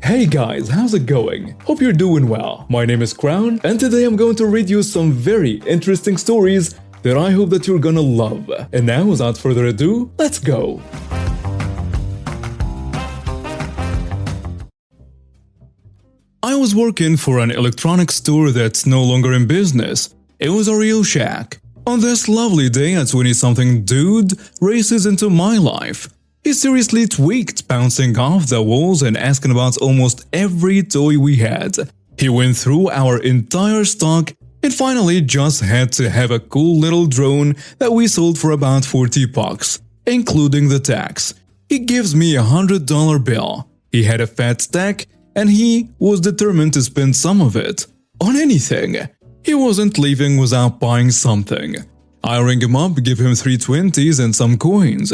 Hey guys, how's it going? Hope you're doing well. My name is Crown, and today I'm going to read you some very interesting stories that I hope that you're gonna love. And now, without further ado, let's go! I was working for an electronics store that's no longer in business. It was a real shack. On this lovely day, a 20-something dude races into my life. He seriously tweaked, bouncing off the walls and asking about almost every toy we had. He went through our entire stock and finally just had to have a cool little drone that we sold for about 40 bucks, including the tax. He gives me a $100 bill. He had a fat stack and he was determined to spend some of it on anything. He wasn't leaving without buying something. I ring him up, give him 3 20s and some coins.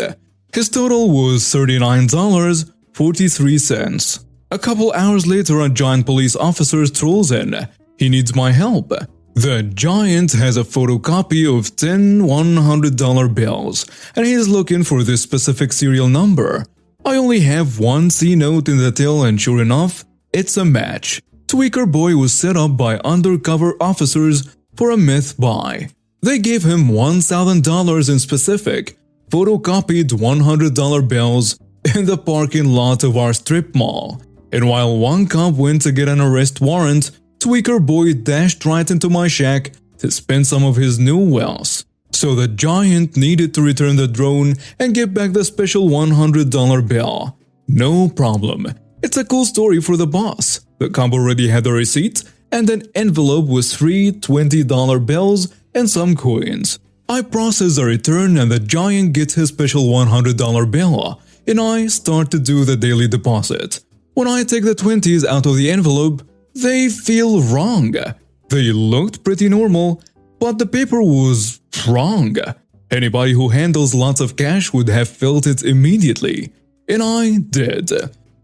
His total was $39.43. A couple hours later, a giant police officer strolls in. He needs my help. The giant has a photocopy of 10 $100 bills, and he's looking for this specific serial number. I only have one C note in the till, and sure enough, it's a match. Tweaker Boy was set up by undercover officers for a myth buy. They gave him $1,000 in specific, photocopied $100 bills in the parking lot of our strip mall. And while one cop went to get an arrest warrant, Tweaker Boy dashed right into my shack to spend some of his new wealth. So the giant needed to return the drone and get back the special $100 bill. No problem. It's a cool story for the boss. The cop already had the receipt and an envelope with 3 $20 bills and some coins. I process the return and the giant gets his special $100 bill, and I start to do the daily deposit. When I take the 20s out of the envelope, they feel wrong. They looked pretty normal, but the paper was wrong. Anybody who handles lots of cash would have felt it immediately, and I did.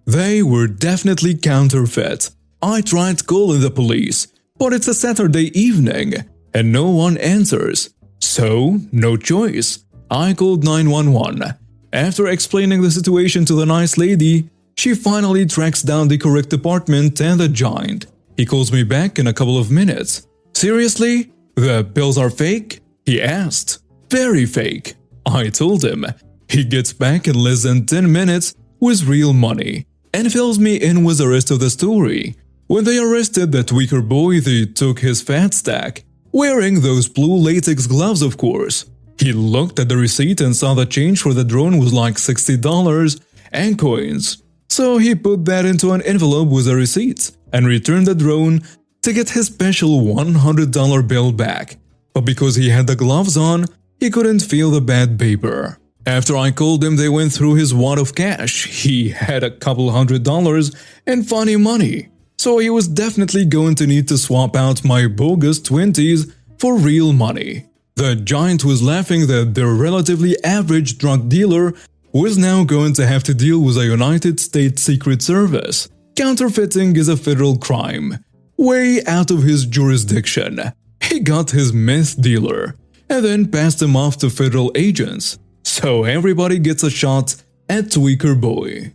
They were definitely counterfeit. I tried calling the police, but it's a Saturday evening, and no one answers. So, no choice. I called 911. After explaining the situation to the nice lady, she finally tracks down the correct department and the giant. He calls me back in a couple of minutes. Seriously? The bills are fake? He asked. Very fake. I told him. He gets back in less than 10 minutes with real money and fills me in with the rest of the story. When they arrested the Tweaker Boy, they took his fat stack. Wearing those blue latex gloves, of course. He looked at the receipt and saw the change for the drone was like $60 and coins. So he put that into an envelope with the receipt and returned the drone to get his special $100 bill back. But because he had the gloves on, he couldn't feel the bad paper. After I called him, they went through his wad of cash. He had a couple $100 and funny money. So he was definitely going to need to swap out my bogus 20s for real money. The giant was laughing that their relatively average drug dealer was now going to have to deal with a United States Secret Service. Counterfeiting is a federal crime, way out of his jurisdiction. He got his meth dealer and then passed him off to federal agents. So everybody gets a shot at Tweaker Boy.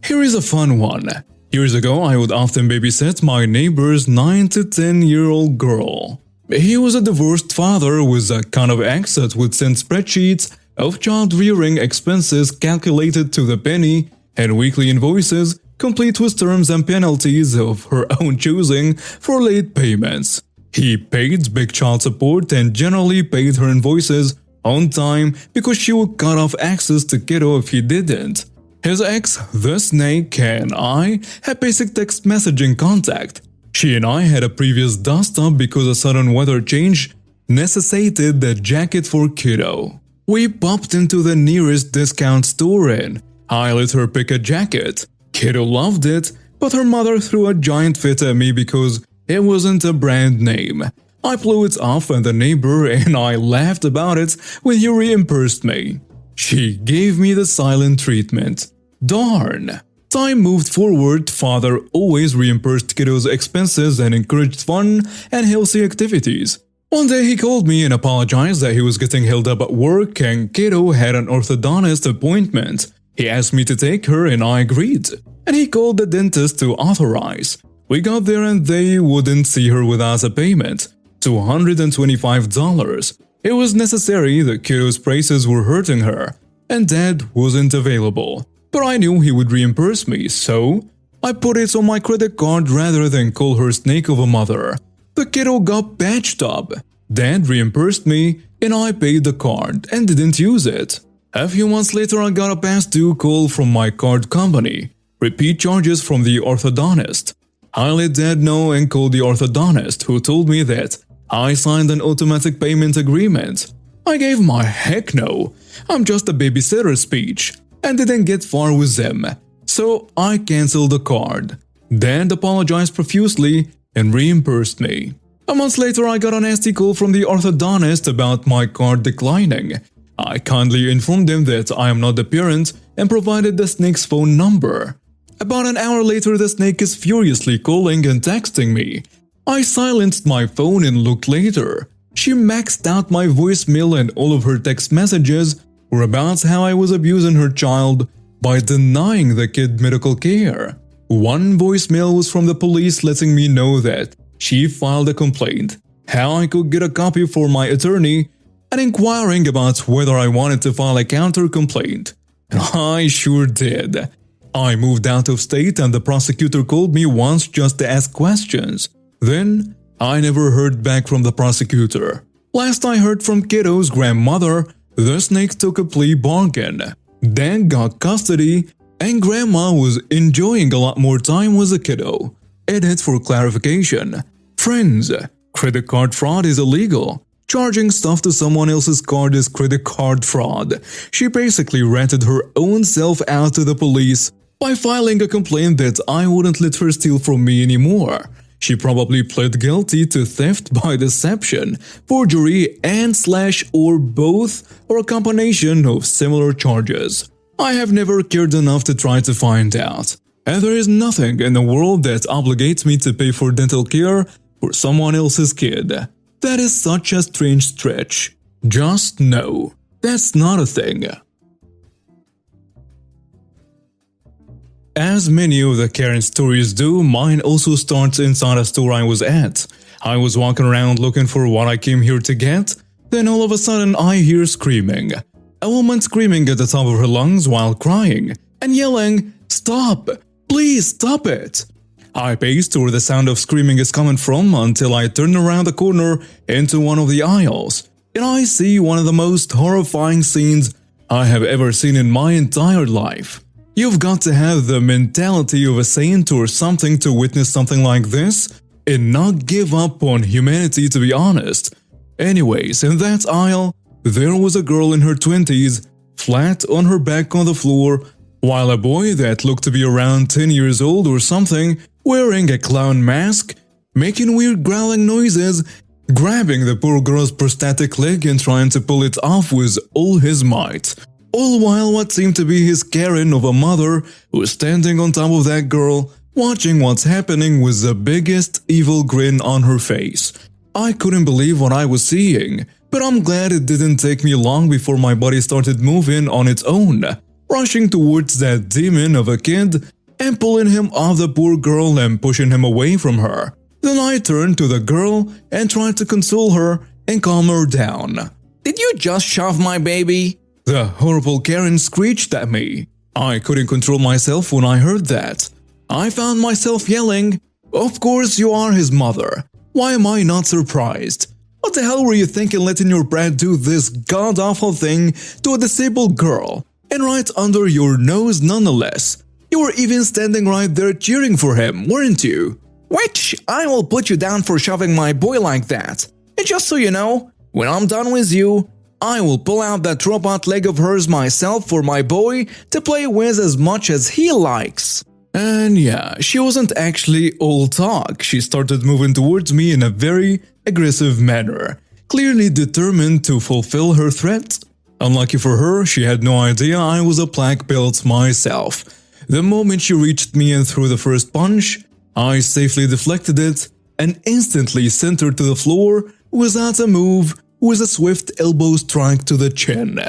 Here is a fun one. Years ago, I would often babysit my neighbor's 9 to 10-year-old girl. He was a divorced father with a kind of ex that would send spreadsheets of child-rearing expenses calculated to the penny and weekly invoices complete with terms and penalties of her own choosing for late payments. He paid big child support and generally paid her invoices on time because she would cut off access to kiddo if he didn't. His ex, the snake, and I had basic text messaging contact. She and I had a previous dust-up because a sudden weather change necessitated the jacket for kiddo. We popped into the nearest discount store and I let her pick a jacket. Kiddo loved it, but her mother threw a giant fit at me because it wasn't a brand name. I blew it off at the neighbor and I laughed about it when he reimbursed me. She gave me the silent treatment. Darn! Time moved forward, father always reimbursed kiddo's expenses and encouraged fun and healthy activities. One day he called me and apologized that he was getting held up at work and kiddo had an orthodontist appointment. He asked me to take her and I agreed. And he called the dentist to authorize. We got there and they wouldn't see her without a payment, $225. It was necessary, the kiddo's braces were hurting her, and Dad wasn't available. But I knew he would reimburse me, so I put it on my credit card rather than call her snake of a mother. The kiddo got patched up. Dad reimbursed me, and I paid the card and didn't use it. A few months later, I got a past due call from my card company. Repeat charges from the orthodontist. I let Dad know and called the orthodontist, who told me that I signed an automatic payment agreement. I gave my heck no, I'm just a babysitter speech, and didn't get far with them. So I cancelled the card. Dad apologized profusely and reimbursed me. A month later, I got a nasty call from the orthodontist about my card declining. I kindly informed him that I am not the parent and provided the snake's phone number. About an hour later, the snake is furiously calling and texting me. I silenced my phone and looked later. She maxed out my voicemail and all of her text messages were about how I was abusing her child by denying the kid medical care. One voicemail was from the police letting me know that she filed a complaint, how I could get a copy for my attorney, and inquiring about whether I wanted to file a counter-complaint. I sure did. I moved out of state and the prosecutor called me once just to ask questions. Then, I never heard back from the prosecutor. Last I heard from kiddo's grandmother, the snake took a plea bargain. Dan got custody, and grandma was enjoying a lot more time with the kiddo. Edit for clarification. Friends, credit card fraud is illegal. Charging stuff to someone else's card is credit card fraud. She basically ratted her own self out to the police by filing a complaint that I wouldn't let her steal from me anymore. She probably pled guilty to theft by deception, forgery, and/or both, or a combination of similar charges. I have never cared enough to try to find out. And there is nothing in the world that obligates me to pay for dental care for someone else's kid. That is such a strange stretch. Just no, that's not a thing. As many of the Karen stories do, mine also starts inside a store I was at. I was walking around looking for what I came here to get, then all of a sudden I hear screaming. A woman screaming at the top of her lungs while crying and yelling, "Stop! Please stop it!" I paced to where the sound of screaming is coming from until I turn around the corner into one of the aisles, and I see one of the most horrifying scenes I have ever seen in my entire life. You've got to have the mentality of a saint or something to witness something like this and not give up on humanity, to be honest. Anyways, in that aisle, there was a girl in her 20s, flat on her back on the floor, while a boy that looked to be around 10 years old or something, wearing a clown mask, making weird growling noises, grabbing the poor girl's prosthetic leg and trying to pull it off with all his might. All while what seemed to be his Karen of a mother was standing on top of that girl, watching what's happening with the biggest evil grin on her face. I couldn't believe what I was seeing, but I'm glad it didn't take me long before my body started moving on its own, rushing towards that demon of a kid and pulling him off the poor girl and pushing him away from her. Then I turned to the girl and tried to console her and calm her down. "Did you just shove my baby?" The horrible Karen screeched at me. I couldn't control myself when I heard that. I found myself yelling, "Of course you are his mother. Why am I not surprised? What the hell were you thinking letting your brat do this god-awful thing to a disabled girl? And right under your nose nonetheless. You were even standing right there cheering for him, weren't you? Which I will put you down for shoving my boy like that. And just so you know, when I'm done with you, I will pull out that robot leg of hers myself for my boy to play with as much as he likes." And yeah, she wasn't actually all talk. She started moving towards me in a very aggressive manner, clearly determined to fulfill her threat. Unlucky for her, she had no idea I was a black belt myself. The moment she reached me and threw the first punch, I safely deflected it and instantly sent her to the floor without a move, with a swift elbow strike to the chin.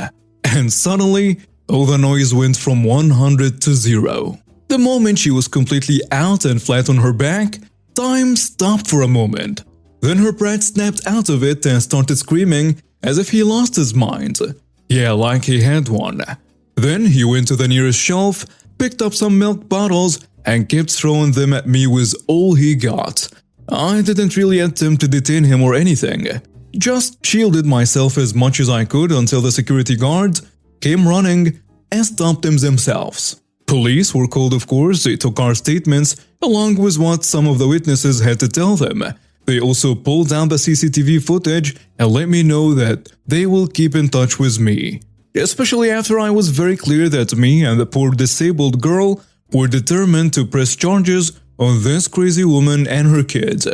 And suddenly, all the noise went from 100 to 0. The moment she was completely out and flat on her back, time stopped for a moment. Then her brat snapped out of it and started screaming as if he lost his mind. Yeah, like he had one. Then he went to the nearest shelf, picked up some milk bottles, and kept throwing them at me with all he got. I didn't really attempt to detain him or anything. Just shielded myself as much as I could until the security guards came running and stopped them themselves. Police were called, of course. They took our statements along with what some of the witnesses had to tell them. They also pulled down the CCTV footage and let me know that they will keep in touch with me. Especially after I was very clear that me and the poor disabled girl were determined to press charges on this crazy woman and her kids.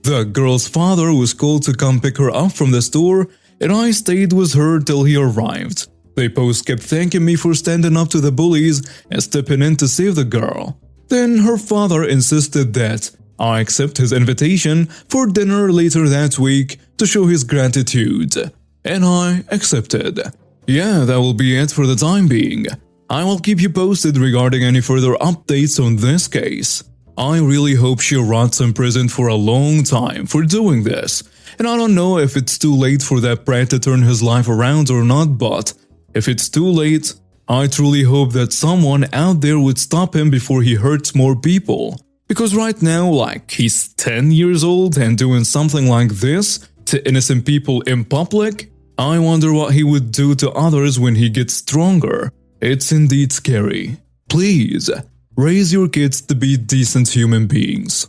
The girl's father was called to come pick her up from the store, and I stayed with her till he arrived. They both kept thanking me for standing up to the bullies and stepping in to save the girl. Then her father insisted that I accept his invitation for dinner later that week to show his gratitude. And I accepted. Yeah, that will be it for the time being. I will keep you posted regarding any further updates on this case. I really hope she rots in prison for a long time for doing this. And I don't know if it's too late for that brat to turn his life around or not, but if it's too late, I truly hope that someone out there would stop him before he hurts more people. Because right now, like, he's 10 years old and doing something like this to innocent people in public, I wonder what he would do to others when he gets stronger. It's indeed scary. Please, raise your kids to be decent human beings.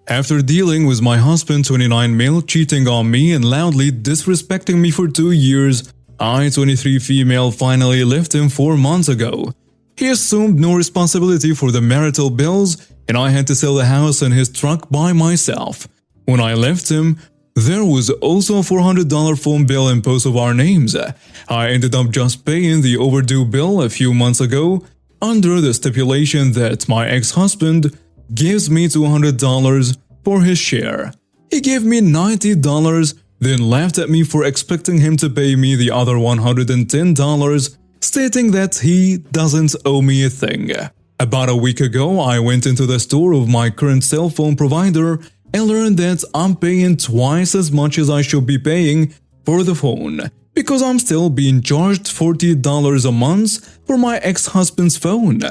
After dealing with my husband, 29 male, cheating on me and loudly disrespecting me for 2 years, I, 23 female, finally left him 4 months ago. He assumed no responsibility for the marital bills, and I had to sell the house and his truck by myself. When I left him, there was also a $400 phone bill in both of our names. I ended up just paying the overdue bill a few months ago, under the stipulation that my ex-husband gives me $200 for his share. He gave me $90, then laughed at me for expecting him to pay me the other $110, stating that he doesn't owe me a thing. About a week ago, I went into the store of my current cell phone provider and learned that I'm paying twice as much as I should be paying for the phone, because I'm still being charged $40 a month for my ex-husband's phone.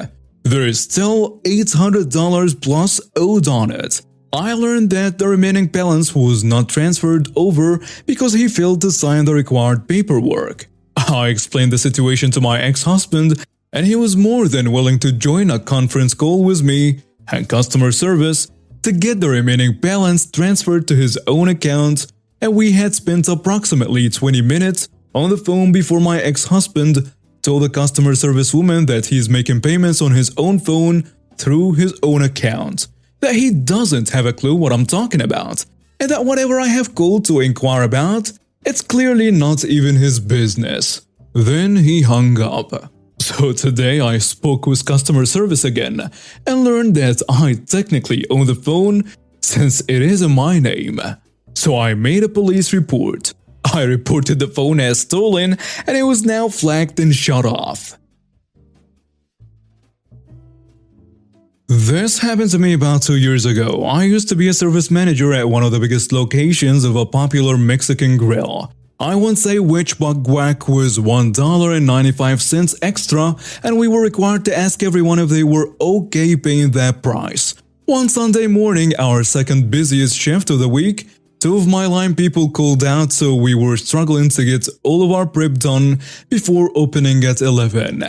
There is still $800 plus owed on it. I learned that the remaining balance was not transferred over because he failed to sign the required paperwork. I explained the situation to my ex-husband, and he was more than willing to join a conference call with me and customer service to get the remaining balance transferred to his own account, and we had spent approximately 20 minutes on the phone before my ex-husband told the customer service woman that he's making payments on his own phone through his own account, that he doesn't have a clue what I'm talking about, and that whatever I have called to inquire about, it's clearly not even his business. Then he hung up. So today I spoke with customer service again and learned that I technically own the phone since it is in my name. So I made a police report. I reported the phone as stolen and it was now flagged and shut off. This happened to me about 2 years ago. I used to be a service manager at one of the biggest locations of a popular Mexican grill. I won't say which, but guac was $1.95 extra, and we were required to ask everyone if they were okay paying that price. One Sunday morning, our second busiest shift of the week, 2 of my line people called out, so we were struggling to get all of our prep done before opening at 11.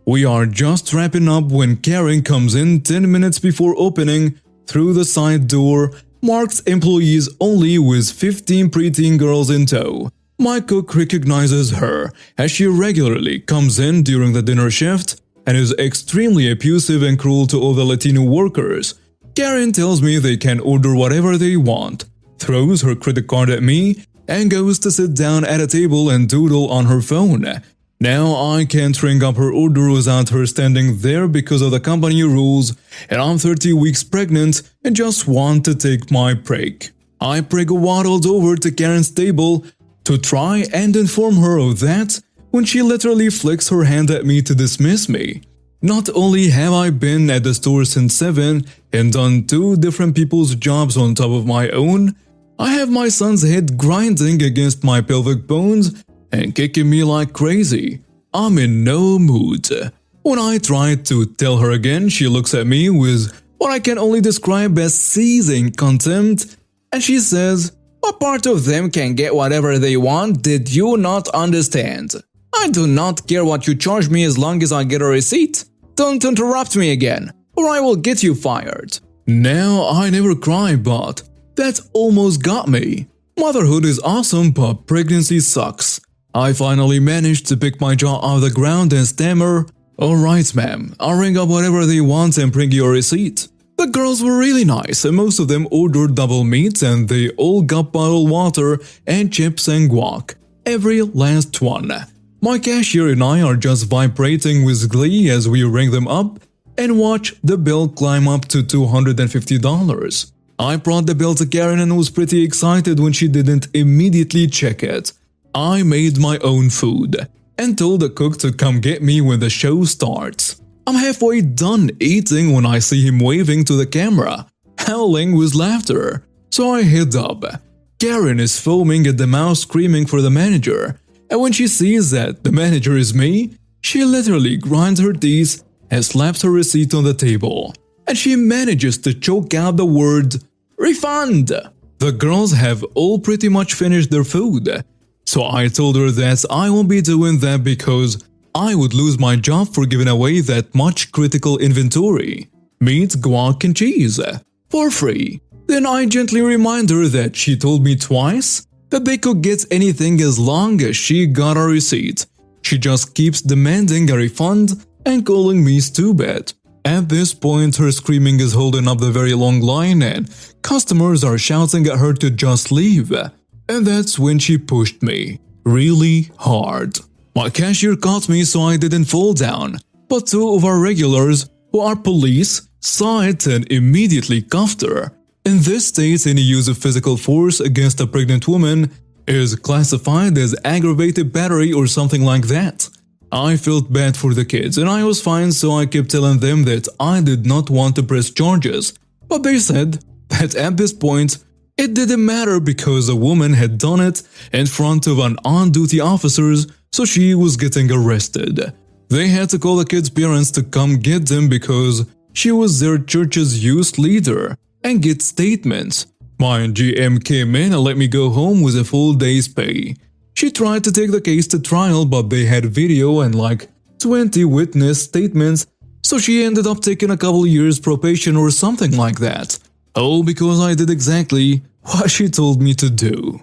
We are just wrapping up when Karen comes in 10 minutes before opening through the side door, marked employees only, with 15 preteen girls in tow. My cook recognizes her as she regularly comes in during the dinner shift and is extremely abusive and cruel to all the Latino workers. Karen tells me they can order whatever they want, throws her credit card at me, and goes to sit down at a table and doodle on her phone. Now I can't ring up her order without her standing there because of the company rules, and I'm 30 weeks pregnant and just want to take my break. I prig-waddled over to Karen's table, to try and inform her of that when she literally flicks her hand at me to dismiss me. Not only have I been at the store since 7 and done 2 different people's jobs on top of my own, I have my son's head grinding against my pelvic bones and kicking me like crazy. I'm in no mood. When I tried to tell her again, she looks at me with what I can only describe as seething contempt, and she says, "What part of them can get whatever they want did you not understand? I do not care what you charge me as long as I get a receipt. Don't interrupt me again, or I will get you fired." Now, I never cry, but that almost got me. Motherhood is awesome, but pregnancy sucks. I finally managed to pick my jaw off the ground and stammer, "Alright ma'am, I'll ring up whatever they want and bring you a receipt." The girls were really nice, and most of them ordered double meat, and they all got bottled water and chips and guac. Every last one. My cashier and I are just vibrating with glee as we ring them up and watch the bill climb up to $250. I brought the bill to Karen and was pretty excited when she didn't immediately check it. I made my own food and told the cook to come get me when the show starts. I'm halfway done eating when I see him waving to the camera, howling with laughter. So I head up. Karen is foaming at the mouth screaming for the manager, and when she sees that the manager is me, she literally grinds her teeth and slaps her receipt on the table. And she manages to choke out the word, "refund." The girls have all pretty much finished their food. So I told her that I won't be doing that because I would lose my job for giving away that much critical inventory. Meat, guac, and cheese. For free. Then I gently remind her that she told me twice that they could get anything as long as she got a receipt. She just keeps demanding a refund and calling me stupid. At this point, her screaming is holding up the very long line and customers are shouting at her to just leave. And that's when she pushed me. Really hard. My cashier caught me so I didn't fall down, but 2 of our regulars, who are police, saw it and immediately cuffed her. In this state, any use of physical force against a pregnant woman is classified as aggravated battery or something like that. I felt bad for the kids and I was fine, so I kept telling them that I did not want to press charges, but they said that at this point, it didn't matter because a woman had done it in front of an on-duty officers, so she was getting arrested. They had to call the kids' parents to come get them because she was their church's youth leader and get statements. My GM came in and let me go home with a full day's pay. She tried to take the case to trial, but they had video and like 20 witness statements, so she ended up taking a couple years probation or something like that. All because I did exactly what she told me to do.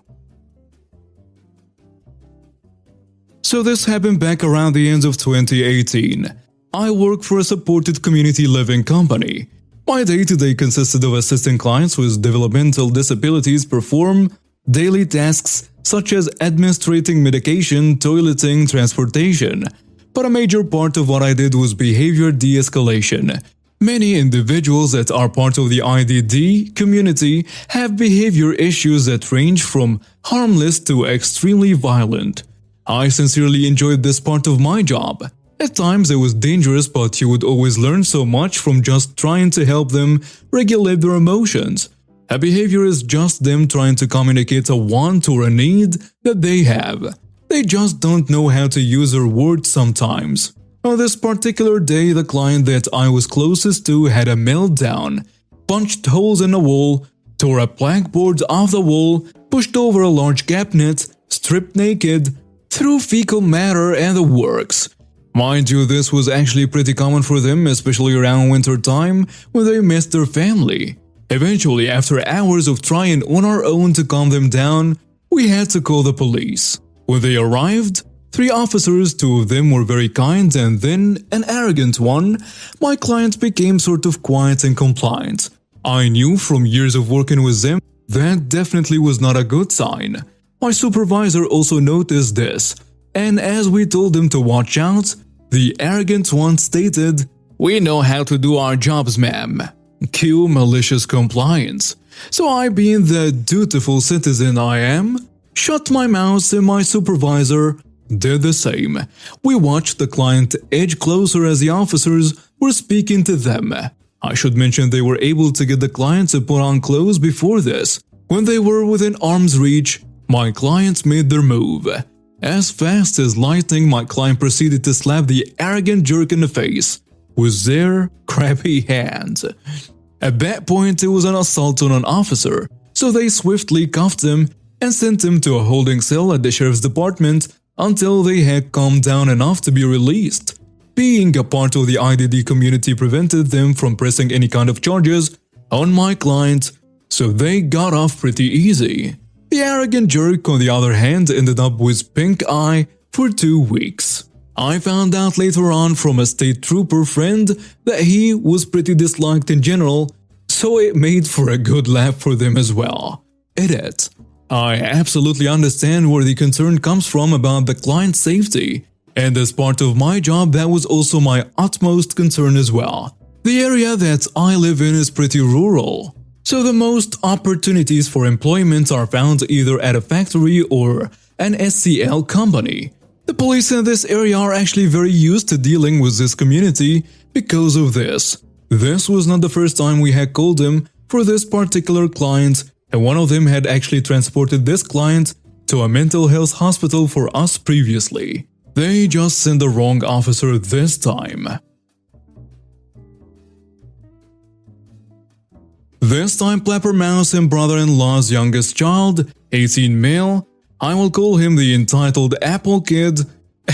So this happened back around the end of 2018. I work for a supported community living company. My day-to-day consisted of assisting clients with developmental disabilities perform daily tasks such as administrating medication, toileting, transportation. But a major part of what I did was behavior de-escalation. Many individuals that are part of the IDD community have behavior issues that range from harmless to extremely violent. I sincerely enjoyed this part of my job. At times it was dangerous, but you would always learn so much from just trying to help them regulate their emotions. A behavior is just them trying to communicate a want or a need that they have. They just don't know how to use their words sometimes. On this particular day, the client that I was closest to had a meltdown, punched holes in the wall, tore a blackboard off the wall, pushed over a large cabinet, stripped naked, threw fecal matter and the works. Mind you, this was actually pretty common for them, especially around winter time when they missed their family. Eventually, after hours of trying on our own to calm them down, we had to call the police. When they arrived, 3 officers, 2 of them were very kind and then an arrogant one, my client became sort of quiet and compliant. I knew from years of working with them that definitely was not a good sign. My supervisor also noticed this, and as we told him to watch out, the arrogant one stated, "We know how to do our jobs, ma'am." Cue malicious compliance. So I, being the dutiful citizen I am, Shut my mouth and my supervisor did the same. We watched the client edge closer as the officers were speaking to them. I should mention they were able to get the client to put on clothes before this. When they were within arm's reach, my clients made their move. As fast as lightning, my client proceeded to slap the arrogant jerk in the face with their crappy hands. At that point, it was an assault on an officer, so they swiftly cuffed him and sent him to a holding cell at the sheriff's department until they had calmed down enough to be released. Being a part of the IDD community prevented them from pressing any kind of charges on my client, so they got off pretty easy. The arrogant jerk, on the other hand, ended up with pink eye for 2 weeks. I found out later on from a state trooper friend that he was pretty disliked in general, so it made for a good laugh for them as well. Edit. I absolutely understand where the concern comes from about the client's safety, and as part of my job that was also my utmost concern as well. The area that I live in is pretty rural, so the most opportunities for employment are found either at a factory or an SCL company. The police in this area are actually very used to dealing with this community because of this. This was not the first time we had called them for this particular client, and one of them had actually transported this client to a mental health hospital for us previously. They just sent the wrong officer this time. This time Plapper Mouse and brother-in-law's youngest child, 18 male, I will call him the entitled Apple Kid,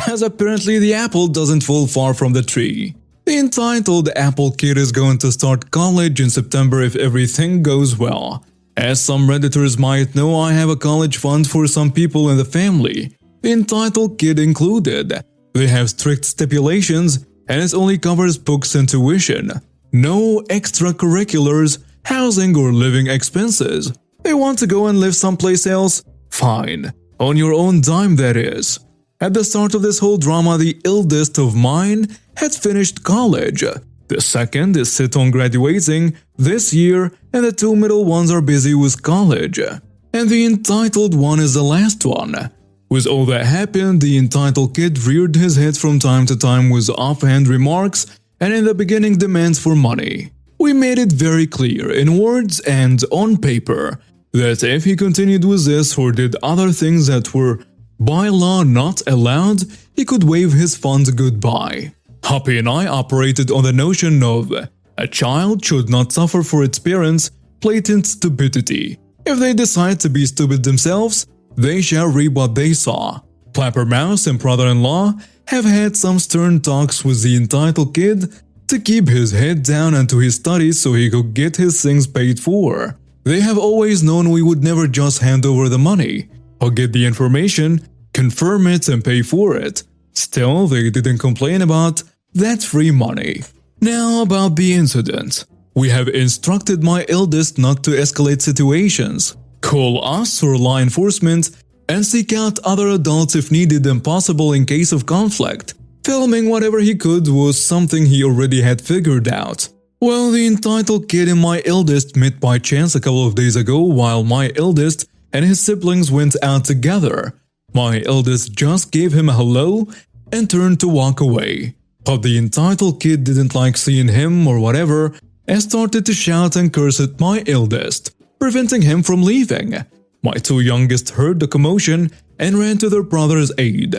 as apparently the apple doesn't fall far from the tree. The entitled Apple Kid is going to start college in September if everything goes well. As some Redditors might know, I have a college fund for some people in the family, the entitled kid included. They have strict stipulations and it only covers books and tuition. No extracurriculars, housing or living expenses. They want to go and live someplace else? Fine. On your own dime, that is. At the start of this whole drama, the eldest of mine had finished college. The second is set on graduating this year, and the two middle ones are busy with college. And the entitled one is the last one. With all that happened, the entitled kid reared his head from time to time with offhand remarks and in the beginning demands for money. We made it very clear in words and on paper that if he continued with this or did other things that were by law not allowed, he could wave his funds goodbye. Happy and I operated on the notion of a child should not suffer for its parents' blatant stupidity. If they decide to be stupid themselves, they shall reap what they saw. Plapper Mouse and brother-in-law have had some stern talks with the entitled kid to keep his head down and to his studies so he could get his things paid for. They have always known we would never just hand over the money, or get the information, confirm it and pay for it. Still, they didn't complain about that free money. Now about the incident. We have instructed my eldest not to escalate situations, call us or law enforcement, and seek out other adults if needed and possible in case of conflict. Filming whatever he could was something he already had figured out. Well, the entitled kid and my eldest met by chance a couple of days ago while my eldest and his siblings went out together. My eldest just gave him a hello and turned to walk away. But the entitled kid didn't like seeing him or whatever and started to shout and curse at my eldest, preventing him from leaving. My two youngest heard the commotion and ran to their brother's aid,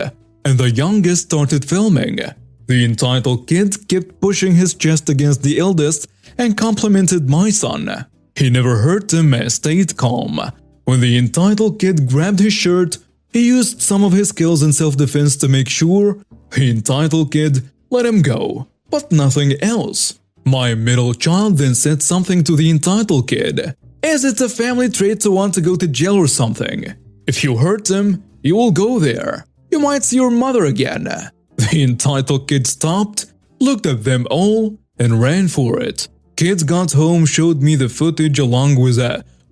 and the youngest started filming. The entitled kid kept pushing his chest against the eldest and complimented my son. He never hurt him and stayed calm. When the entitled kid grabbed his shirt, he used some of his skills in self-defense to make sure the entitled kid let him go, but nothing else. My middle child then said something to the entitled kid. Is it a family trait to want to go to jail or something? If you hurt him, you will go there. You might see your mother again. The entitled kid stopped, looked at them all, and ran for it. Kids got home, showed me the footage along with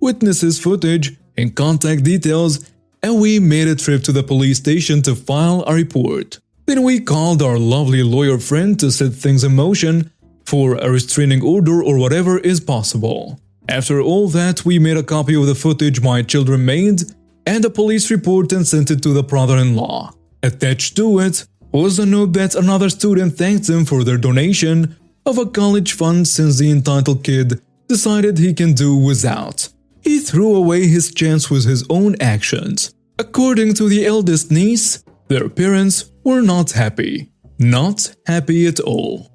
witnesses' footage and contact details, and we made a trip to the police station to file a report. Then we called our lovely lawyer friend to set things in motion for a restraining order or whatever is possible. After all that, we made a copy of the footage my children made and a police report and sent it to the brother-in-law. Attached to it was a note that another student thanked him for their donation of a college fund since the entitled kid decided he can do without. He threw away his chance with his own actions. According to the eldest niece, their parents were not happy. Not happy at all.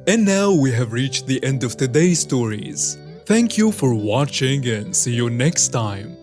And now we have reached the end of today's stories. Thank you for watching and see you next time.